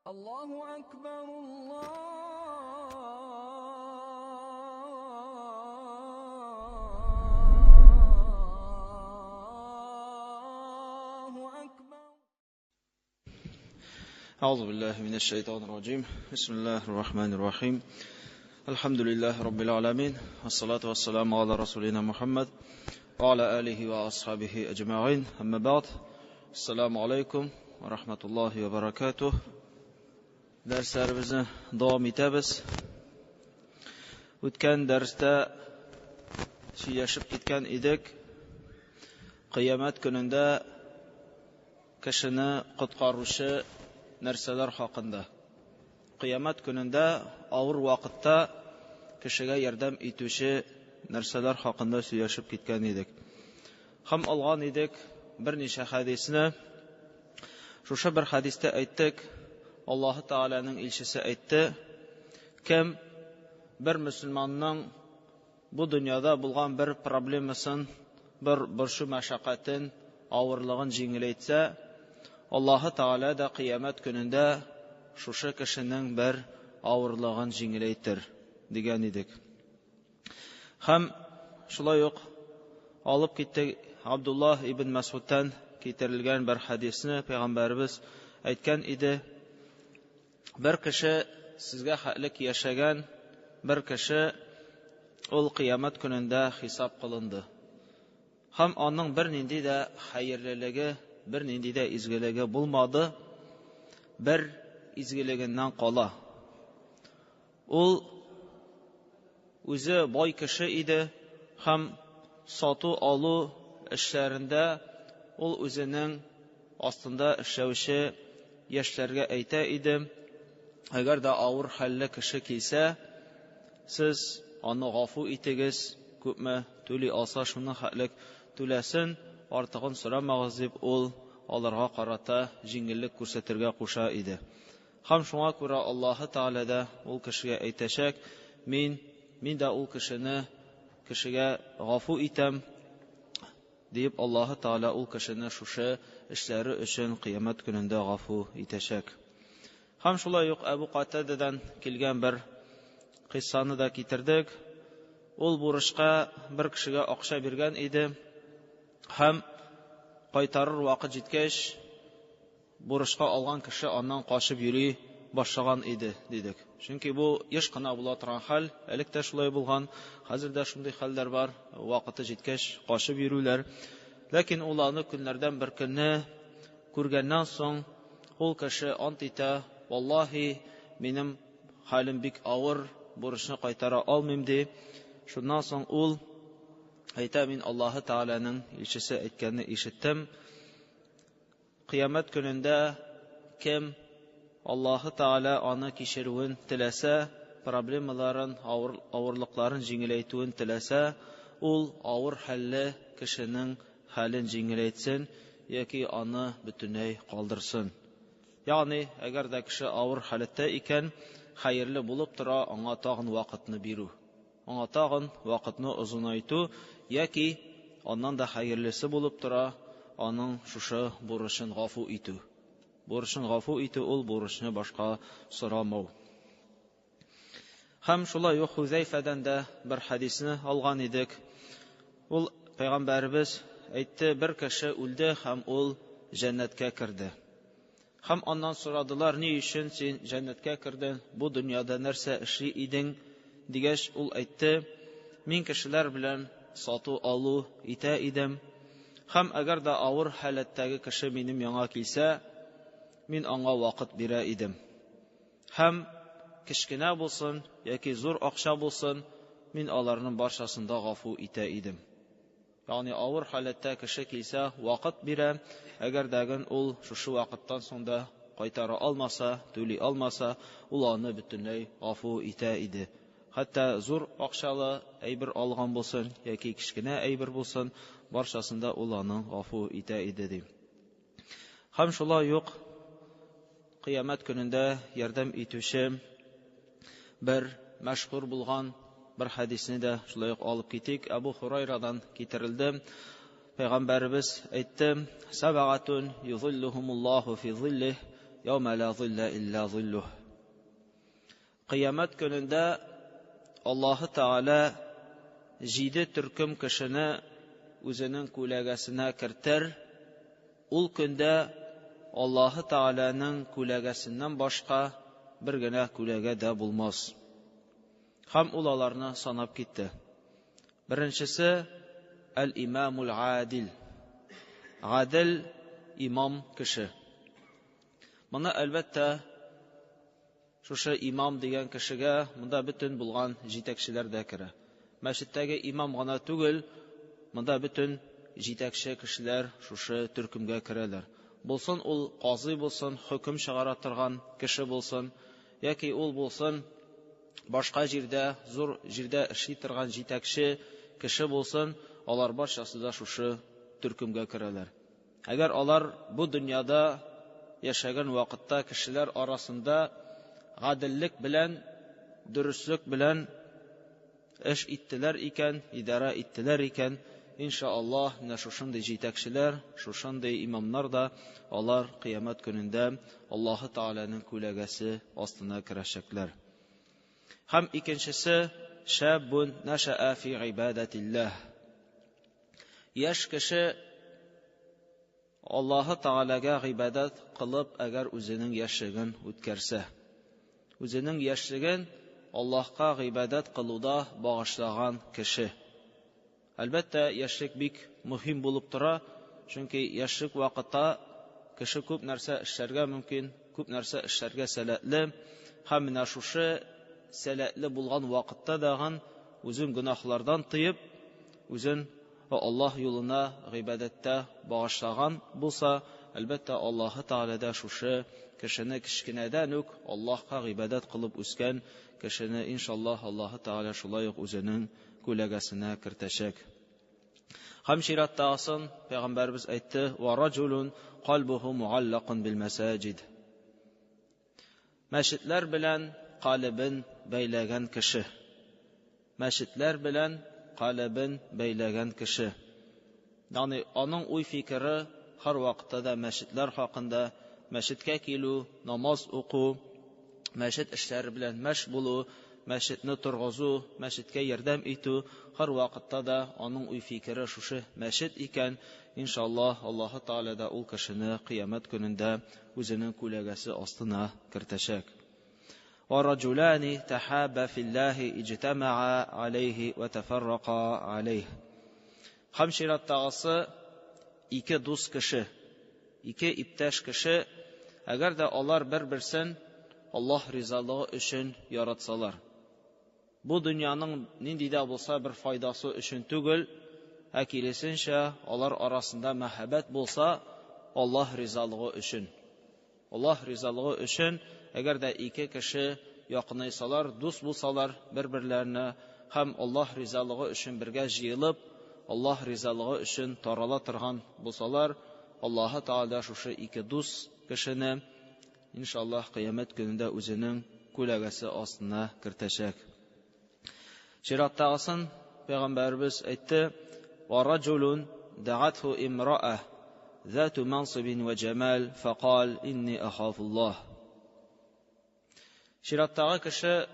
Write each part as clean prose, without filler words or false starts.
الله أكبر الله أكبر. أعوذ بالله من الشيطان الرجيم. بسم الله الرحمن الرحيم. الحمد لله رب العالمين، والصلاة والسلام على رسولنا محمد وعلى آله وأصحابه أجمعين. أما بعد، السلام عليكم ورحمة الله وبركاته. Derslerimizni davom etamiz. O'tgan darsda suylashib ketgan edik. Qiyomat kunida kishini qutqaruvchi narsalar haqida. Qiyomat kunida og'ir vaqtda kishiga yordam etuvchi narsalar haqida suylashib ketgan edik. Ham olgan edik bir necha hadisni. Shusha bir hadisda aytdik, Alloh taolaning elchisi aytdi, kim bir musulmonning bu dunyoda bo'lgan bir problemasin, bir shu mashaqqatin, og'irlig'ini yengillatsa, Alloh taolo da qiyomat kunida shusha kishining bir og'irlig'ini yengillaytir degan edik. Ham shulay yo'q olib ketdik Abdullah ibn Mas'uddan keltirilgan bir hadisni payg'ambarimiz aytgan edi. Bir kishi sizga haqlik yashagan bir kishi ul qiyomat kunida hisob qilindi. Ham onun bir nindi de xayrliligi, bir nindi de izgiligi bo'lmadi. Bir izgiligindən qola. Ul o'zi boy kishi edi. Ham sotu alu ishlarında ul o'zining ostida ishlovchi yoshlarga ayta edi, agar da og'ir halli kishi kelsa, siz uni g'afu etingiz, ko'pmi to'li olsa shuni haqlik to'lasin, ortig'ini so'ramag'iz deb ularga qarata yengillik ko'rsatirga qo'sha edi. Ham shunga ko'ra Alloh taolada ul kishiga aytashak, men da ul kishiga g'afu etam deb Alloh taolo ul kishini shusha ishlari uchun qiyomat kunida g'afu etashak. Ham shulay yo'q Abu Qatadadan kelgan bir qissani da keltirdik. Ul burishqa bir kishiga oqsha bergan edi. Ham qaytarir vaqt yetkach, burishqa olgan kishi ondan qochib yuri boshlagan edi dedik. Chunki bu yoshqina bo'la turgan hal, elikda shulay bo'lgan, hozirda shunday hallar bor, vaqti yetkach qochib yururlar. Lekin ularni kunlardan bir kunni ko'rgandan so'ng ul kishi ant eta, vallahi menim halim bek og'ir, burishni qaytara olmayman deb. Shundan so'ng ul ayta, men Alloh taolaning elchisi aytganini eshitdim. Qiyomat kunida kim Alloh taolo uni kechiruvin tilasa, problemalarin, og'irliqlarin yengillaytuvin tilasa, ul og'ir halli kishining halin yengillaytsin yoki uni butunlay qoldirsin. Ya'ni agar da kishi og'ir holatda ekan, xayrli bo'lib tura anga tag'in vaqtni beru, anga tag'in vaqtni uzunaytu yoki ondan da xayrlisi bo'lib tura onun shusha burishini g'afu etu. Burishini g'afu etu, ul burishni boshqa so'ramau. Ham shulay yo'q Huzayfadan da bir hadisni olgan edik. Ul payg'ambarimiz aytdi, bir kishi o'ldi, ham ul jannatga kirdi. Ham ondan so'radilar, ne uchun sen jannatga kirding? Bu dunyoda narsa ishi eding? Degach ul aytdi, men kishilar bilan sotu alu eta edim. Ham agar da og'ir holatdagi kishi menim yonga kelsa, men anga vaqt bera edim. Ham kichkina bo'lsin yoki zo'r oqsha bo'lsin, men ularning barchasida g'afu eta edim. Ya'ni og'ir holatda kishi kelsa, vaqt bera, agar dagin ul shu vaqtdan so'nda qaytara olmasa, to'li olmasa, ularni butunlay g'afu eta edi. Hatta zo'r oqshali aybir olgan bo'lsin yoki kichkina aybir bo'lsin, barchasida ularning g'afu eta edi deb. Ham shulay yo'q qiyomat kunida yordam etuvchi bir mashhur bo'lgan bir hadisni de shulay olib ketdik. Abu Hurayradan keltirildi. Payg'ambarimiz aytdi, sab'atun yuzilluhumullohu fi zillih يَوْمَ لَا ظِلَّ إِلَّا ظِلُّهُ. Кыямат көнендә Аллаһы Таала 7 төркем кешене үзенең күләгәсенә кертер. Ул көндә Аллаһы Тааланың күләгәсеннән башка бер генә күләгә дә булмас. Һәм ул аларны санап китте. Беренчесе әл-имамул адил. Гадил имам кеше. Моны әлбәттә шушы имам дигән кешегә монда бөтен булган җитәкчеләр дә керә. Мәчеттәге имам гына түгел, монда бөтен җитәкче кешеләр шушы төркемгә керәләр. Булсын ул казый булсын, хөкем чыгара торган кеше булсын, яки ул булсын башка җирдә, зур җирдә эшли торган җитәкче кеше булсын, алар барчасы да шушы төркемгә керәләр. Әгәр алар бу дөньяда яшәгән вакытта кешеләр арасында гаделлек белән, дөрестлек белән эш иттеләр икән, идара иттеләр икән, иншааллаһ, менә шушындый җитәкчеләр, шушындый имамнар да алар кыямат көнендә Аллаһы Тааланың күләгәсе астына керәчәкләр. Һәм икенчесе шаббун наша'a фи ибадатиллаһ. Яшь кеше Аллаһы Таалага гыйбадат кылып, әгәр үзенең яшьлеген үткәрсә, үзенең яшьлеген Аллаһка гыйбадат кылуда багышлаган кеше. Әлбәттә, яшьлек бик мөһим булып тора, чөнки яшьлек вакытта кеше күп нәрсә эшләргә мөмкин, күп нәрсә эшләргә сәләтле, һәм менә шушы сәләтле булган вакытта дагы үзен гөнаһлардан тыеп, үзен Аллаһ юлына гыйбадәттә багышлаган булса, әлбәттә Аллаһы Таала да шушы кешене кичкенәдән үк Аллаһка гыйбадат кылып үскән кешене иншаллаһ Аллаһы Таала шулай ук үзенең күләгәсенә кертәчәк. Һәм чираттагысын Пәйгамбәрбез әйтте: "Ва раҗулун калбуху муаллакун бил масаҗид." Мәчетләр белән калыбын бәйләгән кеше. Мәчетләр белән калыбын бәйләгән кеше. Ягъни аның уй-фикере һәр вакытта да мәчетләр хакында, мәчеткә килү, намаз уку, мәчет эшләре белән мәш булу, мәчетне торгызу, мәчеткә ярдәм итү, һәр вакытта да аның уй-фикере шушы мәчет икән. Иншаллаһ, Аллаһы Таала да ул кешене кыямат көнендә үзенең күләгәсе астына кертәчәк. وَرَجُلَانِ تَحَابَّا فِي اللَّهِ اجْتَمَعَا عَلَيْهِ وَتَفَرَّقَا عَلَيْهِ. Һәм чираттагысы ике дус кеше, ике иптәш кеше, әгәр дә алар бер-берсен Аллаһ ризалыгы өчен яратсалар, бу дөньяның нинди дә булса бер файдасы өчен түгел, киресенчә алар арасында мәхәббәт булса, Аллаһ ризалыгы өчен. Аллаһ ризалыгы өчен әгәр дә ике кеше якынайсалар, дус булсалар бер-берләренә, һәм Аллаһ ризалыгы өчен бергә җыелып, Аллаһ ризалыгы өчен тарала торган булсалар, Аллаһы Таала шушы ике дус кешене иншаллаһ кыямат көнендә үзенең күләгәсе астына кертәчәк. Чираттагысын Пәйгамбәрбез әйтте: "Ва раҗулун дa'athu имра'a ذات منصب وجمال فقال إني أخاف الله." Чираттагы кеше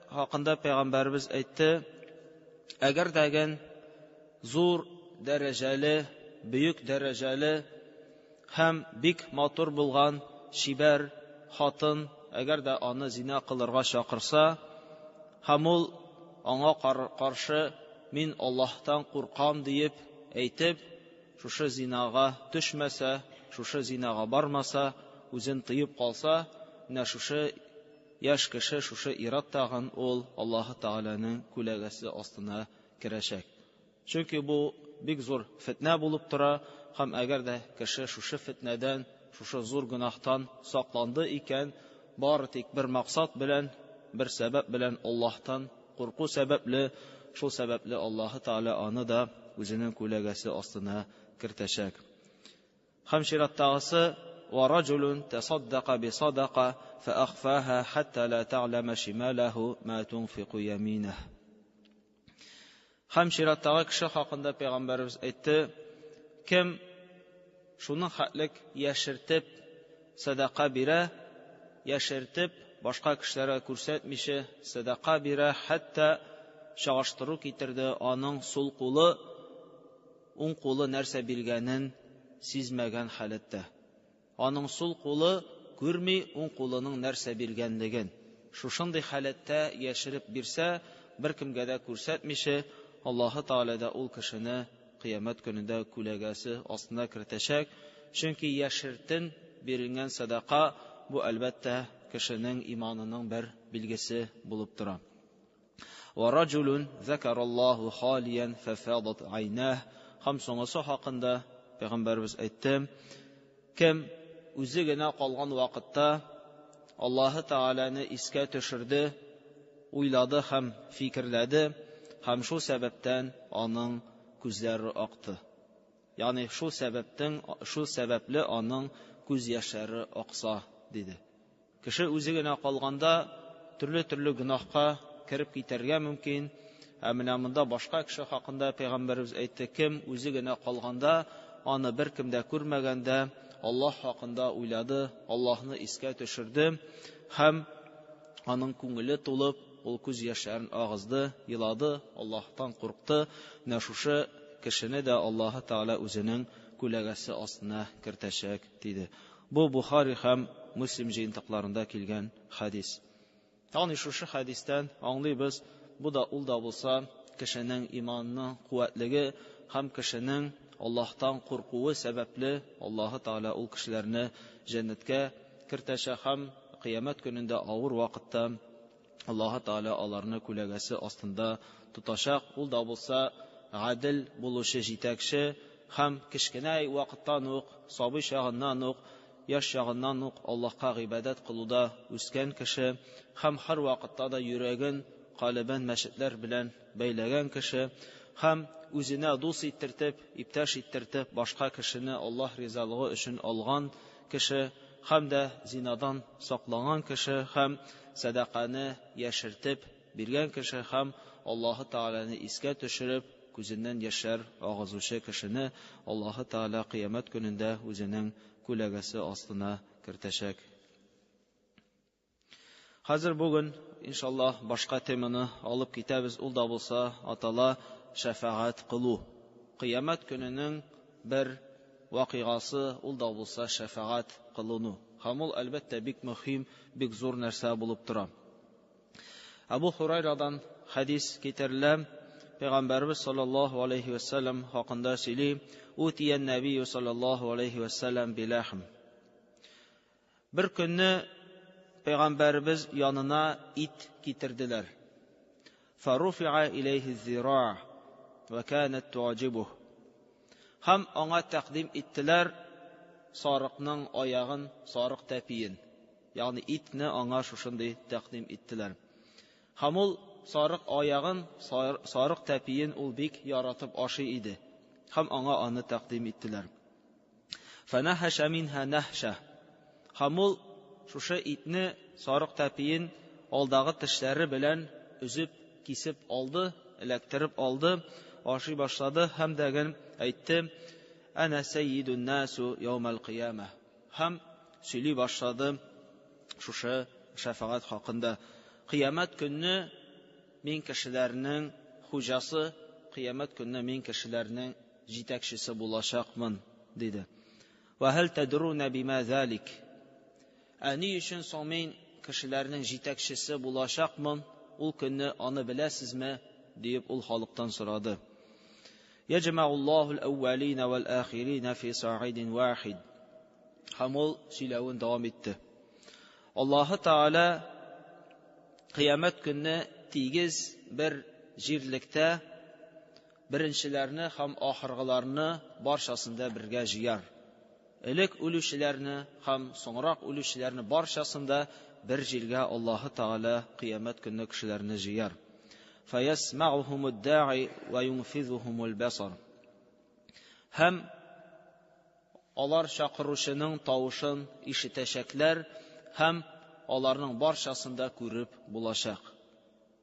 хакында Пәйгамбәрбез әйтте: әгәр дәгән зур дәрәҗәле, бөек дәрәҗәле һәм бик матур булган шибәр хатын әгәр дә аны зина кылырга чакырса, һәм ул аңа каршы мин Аллаһтан куркам диеп әйтеп, шушы зинага төшмәсә, шушы зинага бармаса, үзен тыеп калса, менә шушы яшь кеше, шушы ираттагын ул Аллаһы Тааланың күләгәсе астына керәчәк. Чөнки бу бик зур фитнә булып тора, һәм әгәр дә кеше шушы фитнәдән, шушы зур гөнаһтан сакланды икән, бары тик бер максат белән, бер сәбәп белән, Аллаһтан курку сәбәпле, шул сәбәпле Аллаһы Таала аны да үзенең күләгәсе астына кертәчәк. Һәм чираттагысы: "Ва раҗулун тасаддаqa би садаqa фаахфаha хатта ла та'лама шималаху ма тунфиqу яминah." Һәм чираттагы кеше хакында Пәйгамбәрбез әйтте: кем шуның хәтлек яшертеп садака бирә, яшертеп, башка кешеләргә күрсәтмичә садака бирә, хәтта чагыштыру китерде, аның сул кулы уң кулы нәрсә биргәнен сизмәгән халәттә. Аның сул кулы күрми уң кулының нәрсә биргәнлеген. Шушындый халәттә яшереп бирсә, беркемгә дә күрсәтмичә, Аллаһы Тәгалә дә ул кешене кыямәт көнендә күләгәсе астына кертәчәк. Чөнки яшертен бирелгән садака бу әлбәттә кешенең иманының бер билгесе булып тора. Ва раҗулун закараллаһу халиян фафаdat айнах. Һәм соңгысы хакында Пәйгамбәрбез әйтте, кем үзе генә калган вакытта Аллаһы Тәгаләне искә төшерде, уйлады һәм фикерләде, һәм шул сәбәптән аның күзләре акты. Ягъни шул сәбәпле аның күз яшьләре акса диде. Кеше үзе генә калганда төрле гөнаһка кирип китәргә мөмкин. Менә монда башка кеше хакында Пәйгамбәрбез әйтте, кем үзе генә калганда, аны беркем дә күрмәгәндә Аллаһ хакында уйлады, Аллаһны искә төшерде һәм аның күңеле тулып, ул күз яшьләрен агызды, елады, Аллаһтан курыкты. Менә шушы кешене дә Аллаһы Тәгалә үзенең күләгәсе астына кертәчәк диде. Бу Бухари һәм Муслим җыентыкларында килгән хадис. Ягъни шушы хадистән аңлыйбыз, бу да ул да булса кешенең иманының куәтлеге һәм кешенең Аллаһтан куркуы сәбәпле Аллаһы Тәгалә ул кешеләрне җәннәткә кертәчәк һәм кыямәт көнендә авыр вакытта Аллаһы Тәгалә аларны күләгәсе астында тотачак. Ул да булса гадел булучы җитәкче һәм кечкенә вакыттан ук, сабый чагыннан ук, яшь чагыннан ук Аллаһка гыйбадәт кылуда үскән кеше һәм һәр вакытта да йөрәген, калбен мәчетләр белән бәйләгән кеше һәм үзенә дус иттертеп, иптәш иттертеп, башка кешене Аллаһ ризалыгы өчен алган кеше һәм дә зинадан сакланган кеше һәм садаканы яшертеп биргән кеше һәм Аллаһы Тәгаләне искә төшереп, күзеннән яшьләр агызучы кешене Аллаһы Тәгалә кыямәт көнендә үзенең күләгәсе астына кертәчәк. Хәзер бүген иншаллаһ башка теманы алып китәбез. Ул да булса атала шәфаәт кылу. Кыямәт көненең бер вакыйгасы, ул да булса шәфаәт кылыну. Һәм ул әлбәттә бик мөһим, бик зур нәрсә булып тора. Абу Хурайрадан хадис китерелә. Пәйгамбәрбез саллаллаһу алейхи ва саллям хакында сөйли: "Утиян набий саллаллаһу алейхи ва саллям билахм." Бер көнне Пәйгамбәрбез янына ит китерделәр. Фаруфи'a илейхи зира' ва канат ту'җибуh. Һәм аңа тәкъдим иттеләр сарыкның аягын, сарык тәпиен. Ягъни итне аңа шушындый тәкъдим иттеләр. Һәм ул сарык аягын, сарык тәпиен ул бик яратып ашый иде. Һәм аңа аны тәкъдим иттеләр. Фанахаша минха нахша. Һәм ул шушы итне, сарык тәпиен алдагы тешләре белән үзеп, кисеп алды, эләктереп алды, ашый башлады һәм дәген әйтте: "Ана саййидун насу яумал кыяма." Һәм сөйли башлады шушы шәфаәт хакында. Кыямәт көнне мин кешеләрнең хуҗасы, кыямәт көнне мин кешеләрнең җитәкчесе булачакмын диде. Ва хал тадруна бима залик. Ни өчен соң мин кешеләрнең җитәкчесе булачакмын? Ул көнне аны беләсезме? Дип ул халыктан сорады. Яҗмауллаһу ал-әввалина вал-ахирина фи сa'идин вахид. Һәм ул сөйләвен дәвам итте. Аллаһы Тәгалә кыямәт көнне тигез бер җирлектә беренчеләрне һәм ахыргыларны барчасында бергә җыяр. Элек үлүчеләрне һәм соңрак үлүчеләрне барчасында бер җиргә Аллаһы Тәгалә кыямәт көнне кешеләрне җыяр. فَيَسْمَعُهُمُ الدَّاعِ وَيُنْفِذُهُمُ الْبَصَرَ. Һәм алар чакыручының тавышын ишетәчәкләр һәм аларның барчасында күреп булачак.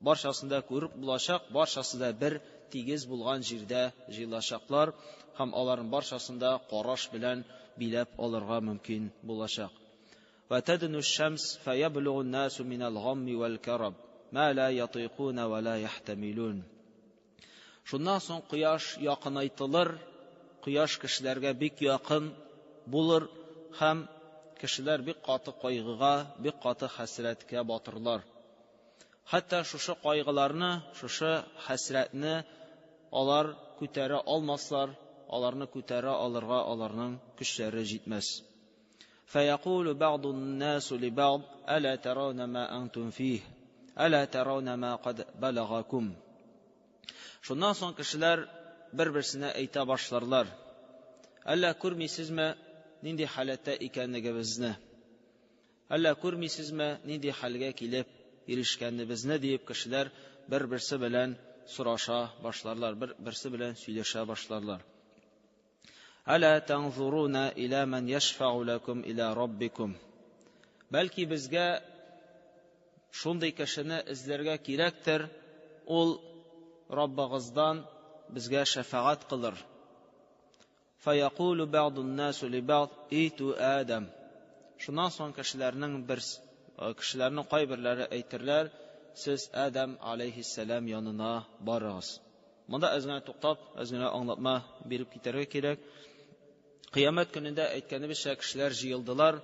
Барчасында күреп булачак, барчасы да бер тигез булган җирдә җыелачаклар һәм аларның барчасында караш белән биләп алырга мөмкин булачак. وتدنو الشمس فيبلغ الناس من الغم والكرب ما لا يطيقون ولا يحتملون. Шуннан соң кояш якынайтылыр, кояш кешеләргә бик якын булыр һәм кешеләр бик каты кайгыга, бик каты хәсрәткә батырлар. Хәтта шушы кайгыларны, шушы хәсрәтне алар күтәрә алмаслар, аларны күтәрә алырга аларның көчләре җитмәс. فيقول بعض الناس لبعض ألا ترون ما أنتم فيه ألا ترون ما قد بلغكم. Шуннан соң кешеләр бер-берсенә әйтә башларлар: Әллә күрмисезме нинди халәттә икәнлегебезне? Әллә күрмисезме нинди хәлгә килеп ирешкәнебезне дип кешеләр бер-берсе белән сораша башларлар, бер-берсе белән сөйләшә башларлар. Әла танзуруна иля ман яшфау лакум иля раббикум. Бәлки безгә шундый кешене эзләргә кирәктер, ул Раббыгыздан безгә шәфаәт кылыр. Фаякулу ба'ду ан-насу ли ба'д иту Адам. Шуннан соң кешеләрнең кайберләре әйтерләр: Сез Адам алейхиссалам янына барыгыз. Монда әзгә туктап, әзгә аңлатма биреп китәргә кирәк. Кыямәт көнендә әйткәнебезчә кешеләр җыелдылар,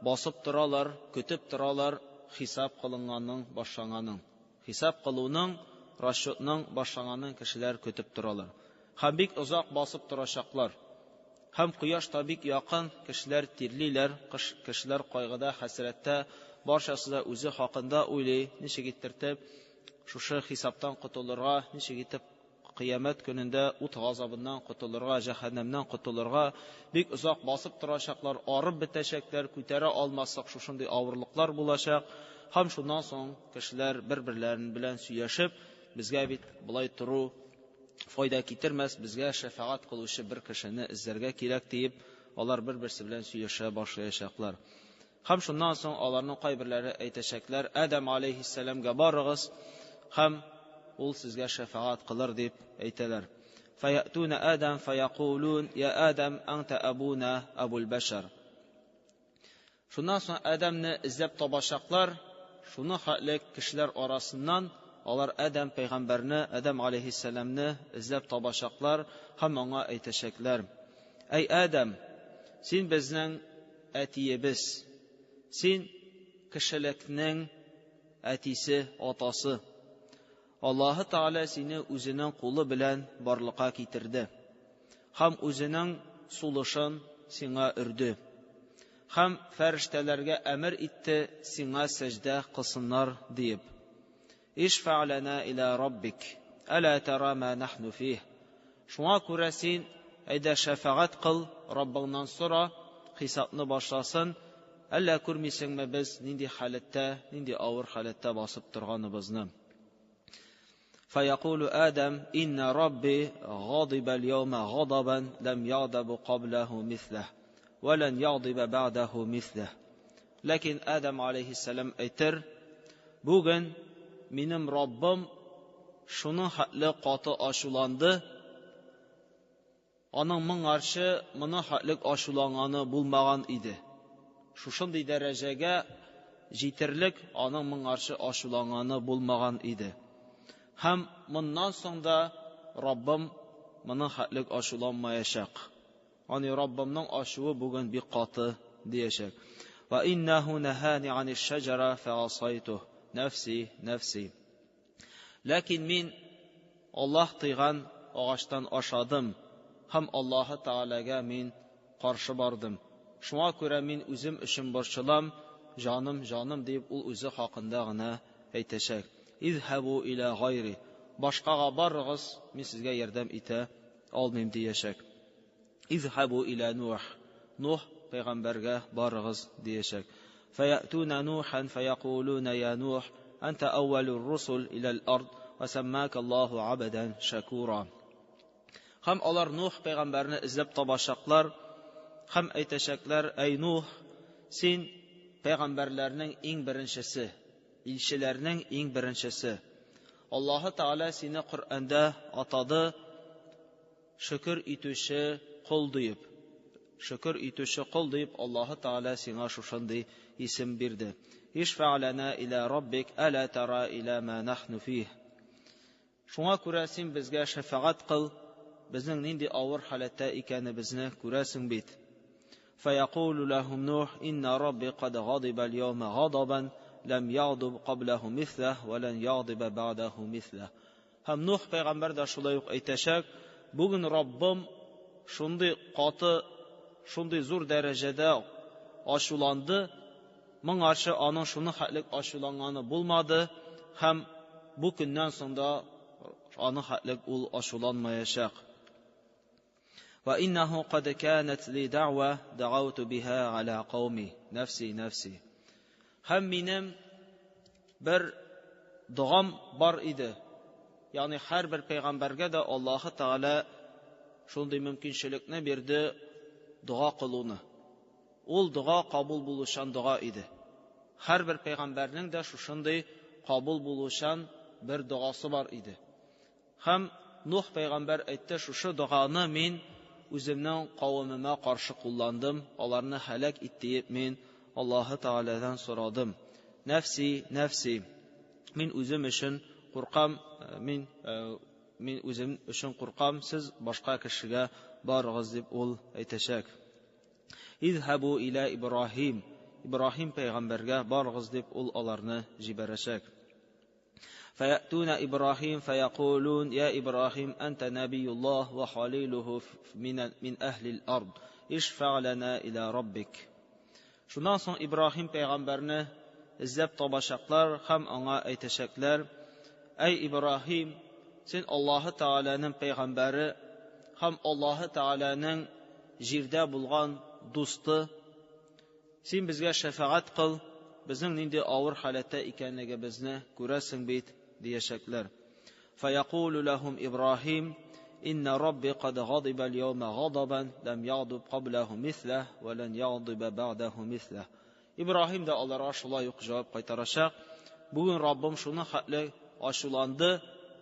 басып торалар, көтеп торалар хисап кылынганның башланганын. Хисап кылуның, расчетның башланганын кешеләр көтеп торалар. Һәм бик озак басып торачаклар. Һәм кояш та бик якын, кешеләр тирлиләр, кешеләр кайгыда, хәсрәттә, барчасы да үзе хакында уйлый, ничек итеп шушы хисаптан котылырга, ничек итеп кыямәт көнендә ут газабыннан котылырга, җәһәннәмнән котылырга. Бик озак басып торачаклар, арып бетәчәкләр, күтәрә алмаслык шушындый авырлыклар булачак. Һәм шуннан соң кешеләр бер-берләрен белән сөйләшеп, безгә бит булай тору файда китермәс, безгә шәфаәт кылучы бер кешене эзләргә кирәк дип, алар бер-берсе белән сөйләшә башлаячаклар. Һәм шуннан соң аларның кайберләре әйтәчәкләр: Адам алейхиссаламга барыгыз, һәм ул сезгә шәфаәт кылыр дип әйтәләр. Фаятуна Адам фаякулун я Адам анта абуна абул башар. Шуннан соң Адамны эзләп табачаклар. Шуны хәтлек кешеләр арасыннан алар Адам пәйгамбәрне, Адам алейхиссаламны эзләп табачаклар һәм аңа әйтәчәкләр: Әй Адам, син безнең әтиебез, син кешелекнең әтисе, атасы. Аллаһы Таала сине үзенең кулы белән барлыкка китерде. Һәм үзенең сулышын сиңа өрде. Һәм фәрештәләргә әмер итте сиңа сәҗдә кылсыннар дип. Ишфа лана иля раббик, әла тара ма нахну фих. Шуңа күрә син әйдә шәфаәт кыл, Раббыңнан сора, хисапны башласын. Әллә күрмисеңме без нинди халәттә, нинди авыр халәттә басып торганыбызны? فيقول آدم إن ربي غضب اليوم غضبا لم يغضب قبله مثله ولن يغضب بعده مثله. لكن آدم عليه السلام әйтер: Бүген минем Раббым шуның хәтле каты ачуланды, аның моңарчы моны хәтлек ачуланганы булмаган иде. Шушындый дәрәҗәгә җитерлек аның моңарчы ачуланганы булмаган иде. Һәм моннан соң да Раббым моны хәтлек ачуланмаячак. Аны Раббымның ачуы бүген бик каты диячәк. Ва иннаху нахани аниш шаҗара фаасайту нәфси нәфси. Ләкин мин Аллаһ тыйган агачтан ашадым һәм Аллаһы Таалага мин каршы бардым. Шуңа күрә мин үзем өчен борчылам, җаным, җаным дип ул үзе хакында гына әйтәчәк. Изхабу иля гайри. Башкага барыгыз, мин сезгә ярдәм итә алмыйм диячәк. Изхабу иля Нух. Нух пәйгамбәргә барыгыз диячәк. Фаятуна Нухан фаякулуна я Нух анта аввалур русул иля ал-ард ва саммака Аллаһу абдан шакура. Һәм алар Нух пәйгамбәрне эзләп табачаклар һәм әйтәчәкләр: Әй Нух, син пәйгамбәрләрнең иң беренчесе, илчеләрнең иң беренчесе. Аллаһы Таала сине Коръәндә атады шөкер итүче кул дип. шөкер итүче кол дип Аллаһы Таала сиңа шушындый исем бирде. Ишфа лана иля раббик ала тара иля ма нахну фих. Шуңа күрә син безгә шафаат кыл, безнең нинди авыр халәттә икәнебезне күрәсең бит. فيقول لهم نوح إن ربي قد غضب اليوم غضبا لم يغضب قبله مثله ولن يغضب بعده مثله. Һәм Нух пәйгамбәр дә шулай ук әйтәчәк: бүген Раббым шундый каты, шундый зур дәрәҗәдә ачуланды, моңарчы аның шуны хәтлек ачуланганы булмады, һәм бу көннән соң да аның хәтлек ул ачуланмаячак. وإنه قد كانت لي دعوة دعوت بها على قومي نفسي نفسي. Һәм минем бер дуам бар иде. Ягъни һәрбер пәйгамбәргә дә Аллаһы Таала шундый мөмкинчелекне бирде дуа кылуны. Ул дуа кабул булучан дуа иде. Һәрбер пәйгамбәрнең дә шушындый кабул булучан бер дуасы бар иде. Һәм Нух пәйгамбәр әйтте: шушы дуаны мин үземнең кавымыма каршы кулландым, аларны һәлак итеп мин Аллаһы Тааладан сорадым. Нәфси, нәфси, мин үзем өчен куркам, мин үзем өчен куркам, сез башка кешегә барыгыз дип ул әйтәчәк. Изһабу иля Ибраһим, Ибраһим пәйгамбәргә барыгыз дип ул аларны җибәрәчәк. فيأتون إبراهيم فيقولون يا إبراهيم أنت نبي الله وخليله من أهل الأرض اشفع لنا إلى ربك. Шуннан соң Ибраһим пәйгамбәрне эзләп табачаклар һәм аңа әйтәчәкләр: Әй Ибраһим, син Аллаһы Тааланың пәйгамбәре һәм Аллаһы Тааланың җирдә булган дусты, син безгә шафаат кыл, безнең нинди авыр халәттә икәнлегебезне күрәсең бит, дияшәкләр. فيقول لهم إبراهيم إن ربي قد غضب اليوم غضبا لم يغضب قبله مثله ولن يغضب بعده مثله. Ибраһим дә аларга шулай ук җавап кайтарачак: бүген Раббым шуны хәтле ачуланды,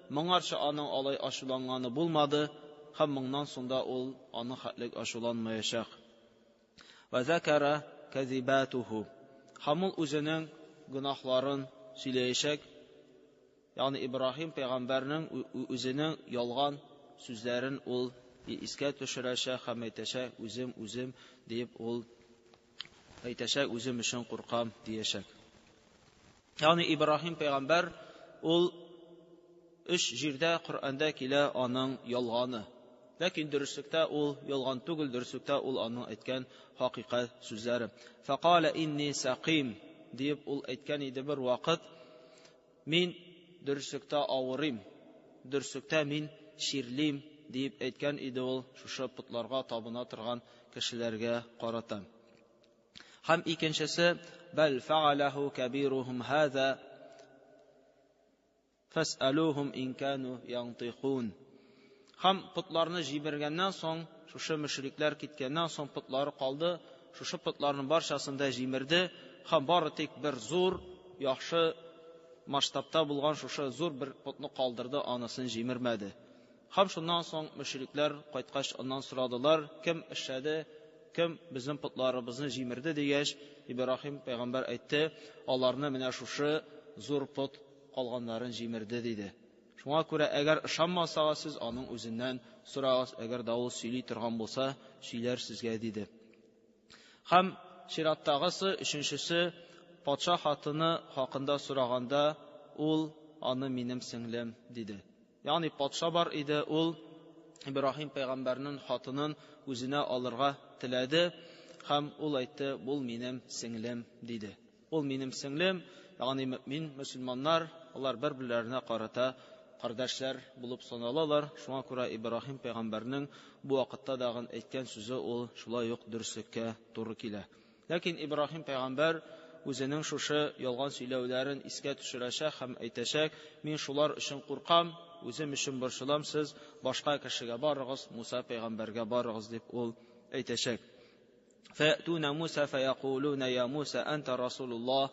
моңарчы аның алай ачуланганы булмады, һәм моңнан соң да ул аның хәтлек ачуланмаячак. وذكر كذباته. Һәм ул үзенең гөнаһларын сөйләячәк. Ягъни Ибраһим пәйгамбәрнең үзенең ялган сүзләрен ул искә төшерәчәк һәм әйтәчәк: үзем дип ул әйтәчәк, үзем өчен куркам диячәк. Ягъни Ибраһим пәйгамбәр ул 3 җирдә Коръәндә килә аның ялганы. Ләкин дөреслектә ул ялган түгел, дөреслектә ул аның әйткән хакыйкать сүзләре. Фaqala inni saqim дип ул әйткән иде бер вакыт: мин дөреслектә авырым, дөреслектә мин ширлим дип әйткән иде ул шушы путларга табына торган кешеләргә карата. Һәм икенчесе: бәл фаалаху кабируһум һаза фасъалуһум ин кану янтиқун. Һәм путларны җибәргәннән соң, шушы мөшрикләр киткәннән соң путлары калды, шушы путларның барчасын да җимерде, һәм бары тик бер зур, яхшы масштабта булган шушы зур бер путны калдырды, анысын җимермәде. Һәм шуннан соң мөшрикләр кайткач аннан сорадылар: кем эшләде, кем безнең путларыбызны җимерде дигәч, Ибраһим пәйгамбәр әйтте: аларны менә шушы зур пут калганнарын җимерде диде. Шуңа күрә әгәр ышанмасагыз, сез аның үзеннән сорагыз, әгәр дә ул сөйли торган булса, сөйләр сезгә диде. Һәм чираттагысы, өченчесе, патша хатыны хакында сораганда, ул аны минем сеңлем диде. Ягъни патша бар иде, ул Ибраһим пәйгамбәрнең хатынын үзенә алырга теләде, һәм ул әйтте: бу минем сеңлем диде. Ул минем сеңлем, ягъни мөмин мөселманнар, алар бер-бирләренә карата кардәшләр булып саналалар. Шуңа күрә Ибраһим пәйгамбәрнең бу вакытта дагы әйткән сүзе ул шулай ук дөреслеккә туры килә. Ләкин Ибраһим пәйгамбәр үзенең шушы ялган сөйләүләрен искә төшерәчәк һәм әйтәчәк: мин шулар өчен куркам, үзем өчен борчылам, сез башка кешегә барыгыз, Муса пәйгамбәргә барыгыз дип ул әйтәчәк. فَيَأْتُونَ مُوسَى فَيَقُولُونَ يَا مُوسَى أَنْتَ رَسُولُ اللَّهِ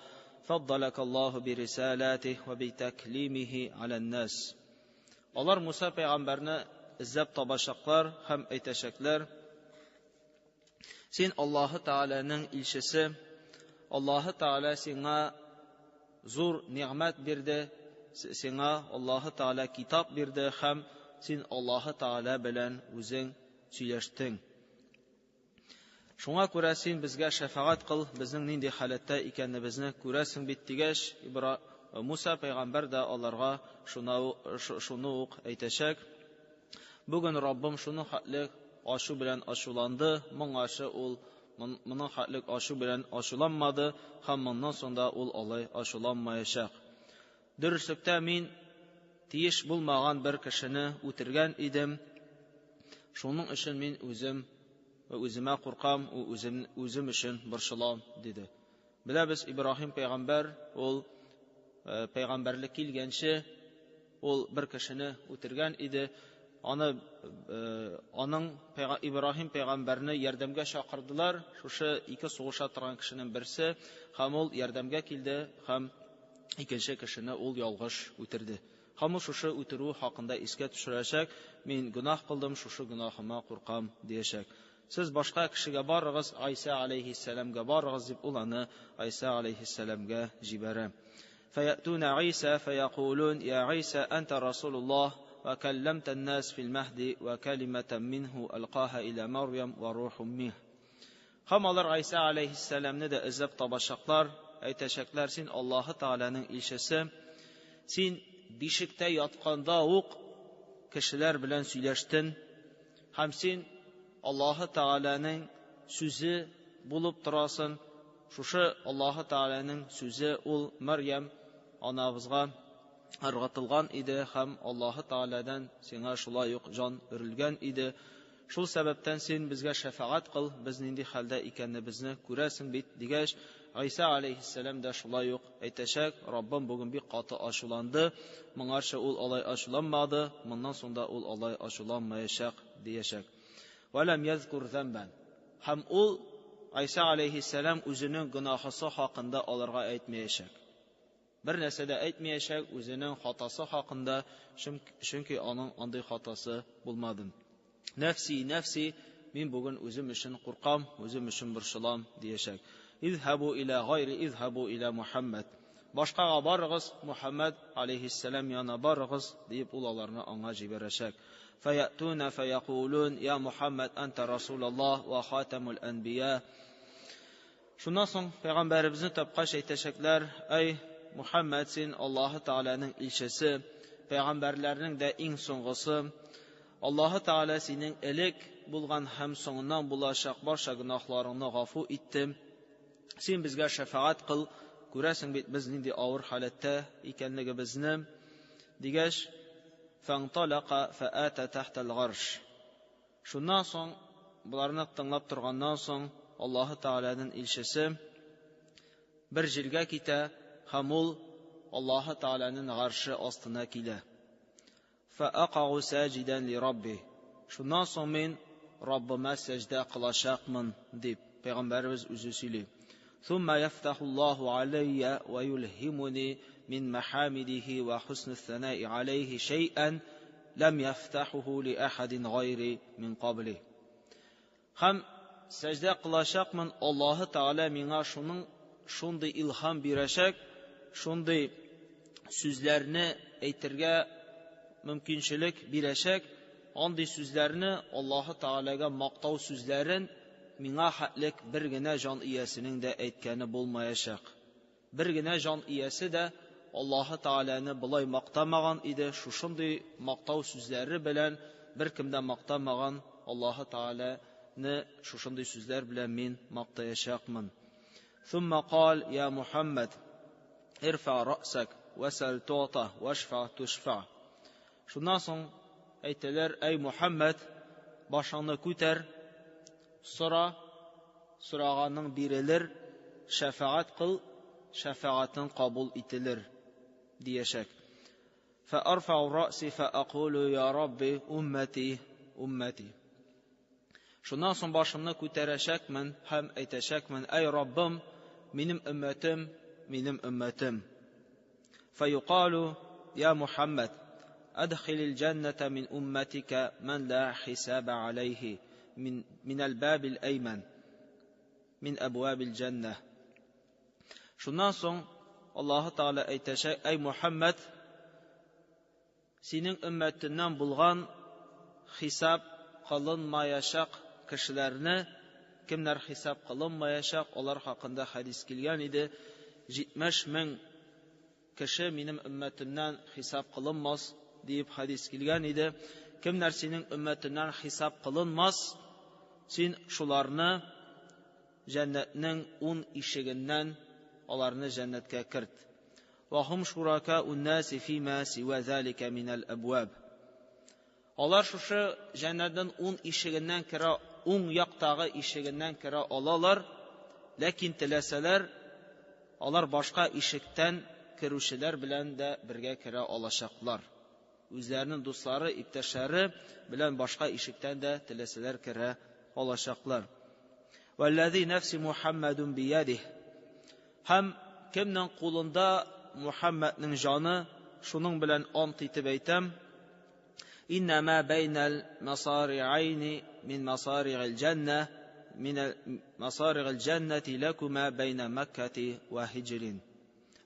فَضَّلَكَ اللَّهُ بِرِسَالَاتِهِ وَبِتَكْلِيمِهِ عَلَى النَّاسِ. Алар Муса пәйгамбәрне эзләп табачаклар һәм әйтәчәкләр: Син Аллаһы Тәгаләнең илчесе, Аллаһы Тәгалә сиңа зур ниъмәт бирде, сиңа Аллаһы Тәгалә китап бирде һәм син Аллаһы Тәгалә белән үзең сөйләштең. Шуңа күрә син безгә шәфаәт кыл, безнең нинди халәттә икәнебезне күрәсең бит дигәч, Муса пәйгамбәр дә аларга шуны ук әйтәчәк. Бүген Раббым шуны хәтлек ашу белән ачуланды, моңарчы ул моның хәтлек ашу белән ачуланмады һәм моннан соң да ул алай ачуланмаячак. Дөреслектә мин тиеш булмаган бер кешене үтергән идем. Шуның өчен мин үземә куркам, үзем өчен борчылам, диде. Беләбез, Ибраһим пәйгамбәр ул пәйгамбәрлек килгәнче ул бер кешене үтергән иде. Аның Ибраһим пәйгамбәрне ярдәмгә чакырдылар. Шушы ике сугыша торган кешенең берсе һәм ул ярдәмгә килде һәм икенче кешене ул ялгыш үтерде. Һәм шушы үтерү хакында искә төшерәчәк, мин гөнаһ кылдым, шушы гөнаһыма куркам диячәк. Сез башка кешегә барыгыз, Айса алейхиссаламга барыгыз дип ул аны Айса алейхиссаламга җибәрә. فيأتون عيسى فيقولون يا عيسى أنت رسول الله وكلمت الناس في المهد وكلمة منه ألقاها إلى مريم وروح منه. Һәм алар Айса алейхиссаламны да эзләп табачаклар, әйтәчәкләр, син Аллаһы Тәгаләнең илчесе, син бишектә ятканда ук кешеләр белән сөйләштең, һәм син Аллаһы Тәгаләнең сүзе булып торасың. Шушы Аллаһы Тәгаләнең сүзе ул Марьям анабызга ыргытылган иде һәм Аллаһы Тәгаләдән сиңа шулай ук җан өрелгән иде. Шул сәбәптән син безгә шәфаәт кыл, без нинди хәлдә икәнебезне күрәсең бит дигәч, Айса алейхиссалам да шулай ук әйтәчәк, Раббым бүген бик каты ачуланды, моңарча ул алай ачуланмады, моннан соң да ул алай ачуланмаячак диячәк. Валам язкур замбан. Һәм ул Айса алейхиссалам үзенең гөнаһысы хакында аларга әйтмәячәк. Бер нәрсә дә әйтмәячәк үзенең хатасы хакында, чөнки аның андый хатасы булмады. Нәфси, мин бүген үзем өчен куркам, үзем өчен борчылам диячәк. Изхабу иля гайри, изхабу иля Мухаммад. Башкага барыгыз, Мухаммад алейхиссалам янына барыгыз дип ул аларны аңа җибәрәчәк. Фаятуна фаякулун я Мухаммад анта расулаллаһ ва хатамул анбия. Шуннан соң пәйгамбәребезне тапкач әйтәчәкләр, ай Мухаммад, син Аллаһы Тәгаләнең илчесе, пәйгамбәрләрнең дә иң соңгысы. Аллаһы Тәгалә синең элек булган һәм соңыннан булачак барча гөнаһларыңны гафу итте. Син безгә шәфаәт кыл, күрәсең бит без нинди авыр халәттә икәнлегебезне дигәч, фанталака фаата тахта алгарш. Шуннан соң буларны тыңлап торганнан соң Аллаһы Тәгаләнең илчесе бер җиргә китә һәм ул Аллаһы Тәгаләнең гаршы астына килә. Фаақау саҗидан ли Рабби. Шуннан соң мин Раббыма сәҗдә кылачакмын дип пәйгамбәрбез үзе сөйли. Сумма яфтахуллаһу алейя ва юлхимуни мин махамидихи ва хусн ас-санаи алейхи шай'ан лам яфтахуху ли ахадин гайри мин qabli. Һәм сәҗдә кылачакмын, Аллаһы Тәгалә миңа шундый илһам бирәчәк, шундый сүзләрне әйтергә мөмкинчелек бирәчәк, андый сүзләрне Аллаһы Тәгаләгә мактау сүзләрен миңа хәтлек бер генә җан иясенең дә әйткәне булмаячак. Бер генә җан иясе дә Аллаһы Тәгаләне булай мактамаган иде, шушындый мактау сүзләре белән беркем дә мактамаган Аллаһы Тәгаләне шушындый сүзләр белән мин мактаячакмын. Сумма қал я Мухаммад ирфа расак васал тута вашфа тушфа. Шуннан соң әйтәләр, ай Мухаммад, башыңны күтәр, сораганың бирелер, шәфаәт кыл, шәфаәтең кабул ителер диячәк. Фаарфау раси фаакулу я Рабби уммати уммати. Шуннан соң башымны күтәрәчәкмен һәм әйтәчәкмен, ай Раббым, минем өммәтем. Фаюкалу я Мухаммад أدخل الجنة من أمتك من لا حساب عليه من الباب الأيمن min abwabil jannah. Шуннан соң Аллаһу Тәгалә әйтәчәк: "Эй Мухаммад, синең өммәтеннән булган хисап кылынмаячак кешеләрне, кемнәр хисап кылынмаячак, алар хакында хадис килгән иде. 70 мең кеше минем өммәтемнән хисап кылынмас дип хадис килгән иде. Кемнәр синең өммәтеннән хисап кылынмас, син шуларны җәннәтнең 10 ишегеннән аларны җәннәткә керт. Вахум шурака уннаси фима сива залика минал абваб." Алар шушы җәннәтнең 10 ишегеннән керә, уң яктагы ишегеннән керә алалар, ләкин теләсәләр, алар башка ишектән керүчеләр белән дә бергә керә алачаклар. Үзләренең дуслары, иптәшләре белән башка ишектән дә теләсәләр керә алачаклар. "Валлази нафси Мухаммадун биядих." Һәм кемнең кулында Мухаммадның җаны, шуның белән ант итеп әйтәм: "Иннама байнал масари'айни мин масари'ил җанна, мин масари'ил җаннати лакума байна Маккати ва Хиҗрин,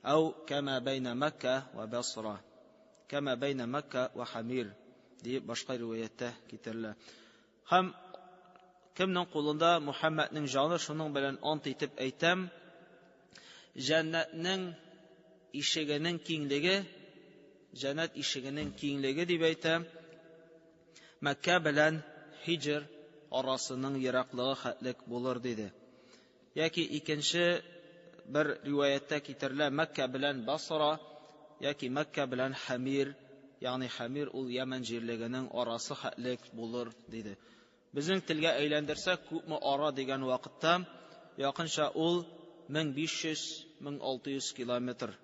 ау кама байна Макка ва Басра, кама байна Макка ва Хамир", дип башка риваяттә китерелә. Һәм кемнең кулында Мухаммадның җаны, шуның белән ант итеп әйтәм: җәннәтнең ишегенең киңлеге, җәннәт ишегенең киңлеге дип әйтә, Мәккә белән Хиҗр арасының ераклыгы хәтлек булыр диде. Яки икенче бер риваяттә китерелә: Мәккә белән Басра, яки Мәккә белән Хамир, ягъни Хамир ул Яман җирлегенең арасы хәтлек булыр диде. Безнең телгә әйләндерсәк, күпме ара дигән вакытта, якынча ул 1500-1600 километр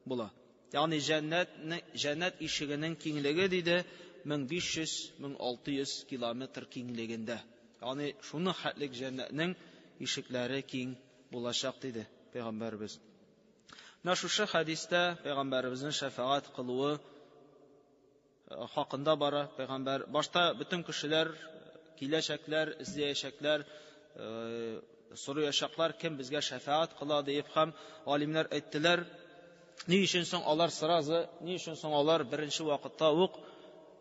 була. Ягъни җәннәт ишегенең киңлеге диде 1500-1600 километр киңлегендә. Ягъни шуның хәтлек җәннәтнең ишекләре киң булачак диде Пәйгамбәрбез. Менә шушы хадистә Пәйгамбәрбезнең шәфаәт кылуы хакында бара. Пәйгамбәр башта бөтен кешеләр киләчәкләр, эзләячәкләр, сораячаклар, кем безгә шәфаәт кыла дип, һәм алимнәр әйттеләр: ни өчен соң алар сразу, ни өчен соң алар беренче вакытта ук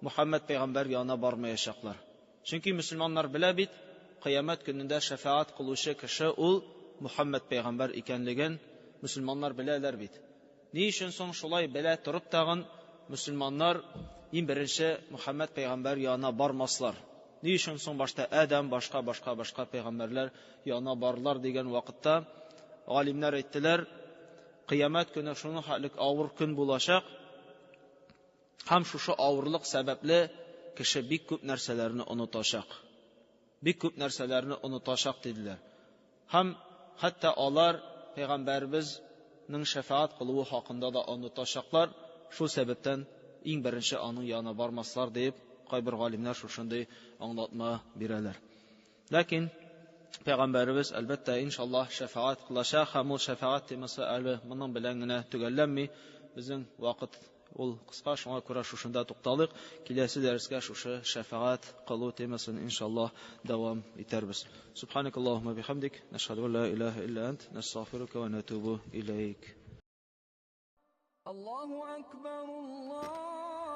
Мухаммад пәйгамбәр янына бармаячаклар? Чөнки мөселманнар белә бит, кыямәт көнендә шәфаәт кылучы кеше ул Мухаммад пәйгамбәр икәнлеген мөселманнар беләләр бит. Ни өчен соң шулай белә торып тагын мөселманнар иң беренче Мухаммад пәйгамбәр янына бармаслар? Ни өчен соң башта Адам, башка пәйгамбәрләр янына барлар дигән вакытта галимнәр әйттеләр: кыямәт көне шуның хәтлек авыр көн булачак, һәм шушы авырлык сәбәпле кеше бик күп нәрсәләрне онытачак. Бик күп нәрсәләрне онытачак диделәр. Һәм хәтта алар пәйгамбәрбезнең шәфаәт кылуы хакында да онытачаклар. Шул сәбәптән иң беренче аның янына бармаслар дип кайбер галимнәр шушындый аңлатма бирәләр. Ләкин Пәйгамбәрбез әлбәттә иншаллаһ шәфаәт кылачак, һәм ул шәфаәт темасы әле моның белән генә төгәлләнми. Безнең вакыт ул кыска, шуңа күрә шушында тукталыйк. Киләсе дәрескә шушы шәфаәт кылу темасын иншаллаһ дәвам итәрбез. Субханакаллаһумма бихамдик, нашһаду ла илаһа илля ант, настагфирука ва натубу илейк. Аллаһу акбар, Аллаһ